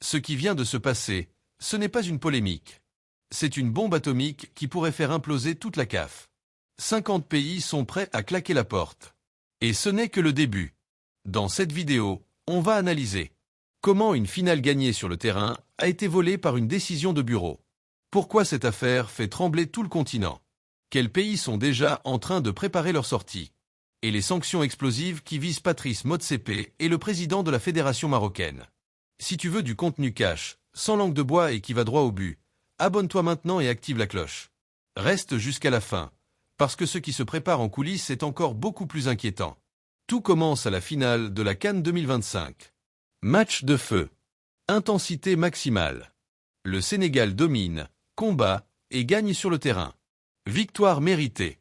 Ce qui vient de se passer, ce n'est pas une polémique. C'est une bombe atomique qui pourrait faire imploser toute la CAF. 50 pays sont prêts à claquer la porte. Et ce n'est que le début. Dans cette vidéo, on va analyser comment une finale gagnée sur le terrain a été volée par une décision de bureau. Pourquoi cette affaire fait trembler tout le continent? Quels pays sont déjà en train de préparer leur sortie? Et les sanctions explosives qui visent Patrice Motsepe et le président de la fédération marocaine. Si tu veux du contenu cash, sans langue de bois et qui va droit au but, abonne-toi maintenant et active la cloche. Reste jusqu'à la fin, parce que ce qui se prépare en coulisses est encore beaucoup plus inquiétant. Tout commence à la finale de la CAN 2025. Match de feu. Intensité maximale. Le Sénégal domine, combat et gagne sur le terrain. Victoire méritée.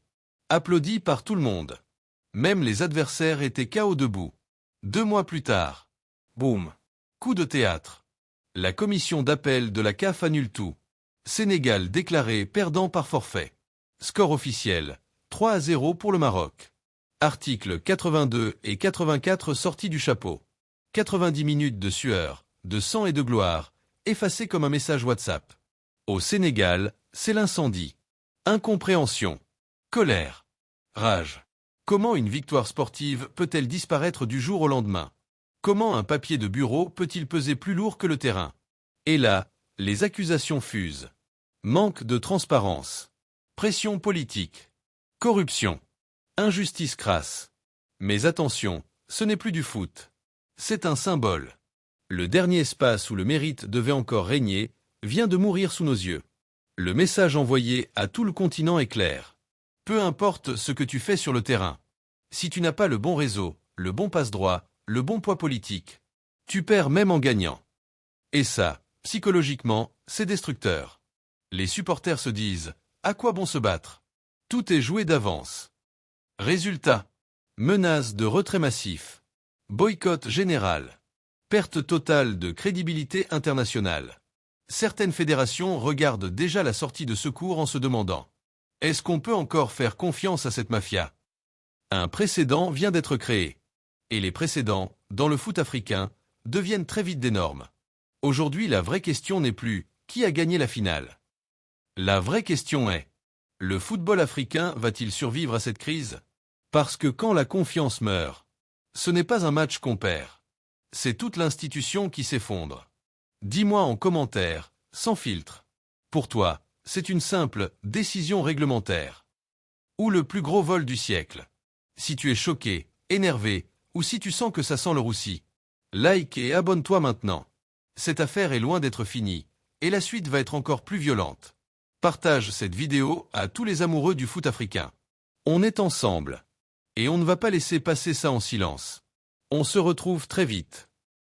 Applaudie par tout le monde. Même les adversaires étaient KO debout. 2 mois plus tard. Boum. Coup de théâtre. La commission d'appel de la CAF annule tout. Sénégal déclaré perdant par forfait. Score officiel, 3-0 pour le Maroc. Articles 82 et 84 sortis du chapeau. 90 minutes de sueur, de sang et de gloire, effacés comme un message WhatsApp. Au Sénégal, c'est l'incendie. Incompréhension. Colère. Rage. Comment une victoire sportive peut-elle disparaître du jour au lendemain? Comment un papier de bureau peut-il peser plus lourd que le terrain? Et là, les accusations fusent. Manque de transparence. Pression politique. Corruption. Injustice crasse. Mais attention, ce n'est plus du foot. C'est un symbole. Le dernier espace où le mérite devait encore régner vient de mourir sous nos yeux. Le message envoyé à tout le continent est clair. Peu importe ce que tu fais sur le terrain. Si tu n'as pas le bon réseau, le bon passe-droit, le bon poids politique, tu perds même en gagnant. Et ça, psychologiquement, c'est destructeur. Les supporters se disent « À quoi bon se battre? Tout est joué d'avance. » Résultat. Menace de retrait massif. Boycott général. Perte totale de crédibilité internationale. Certaines fédérations regardent déjà la sortie de secours en se demandant « Est-ce qu'on peut encore faire confiance à cette mafia ?» Un précédent vient d'être créé. Et les précédents, dans le foot africain, deviennent très vite des normes. Aujourd'hui, la vraie question n'est plus « Qui a gagné la finale ?» La vraie question est « Le football africain va-t-il survivre à cette crise ?» Parce que quand la confiance meurt, ce n'est pas un match qu'on perd. C'est toute l'institution qui s'effondre. Dis-moi en commentaire, sans filtre. Pour toi, c'est une simple décision réglementaire. Ou le plus gros vol du siècle. Si tu es choqué, énervé, ou si tu sens que ça sent le roussi, like et abonne-toi maintenant. Cette affaire est loin d'être finie, et la suite va être encore plus violente. Partage cette vidéo à tous les amoureux du foot africain. On est ensemble. Et on ne va pas laisser passer ça en silence. On se retrouve très vite.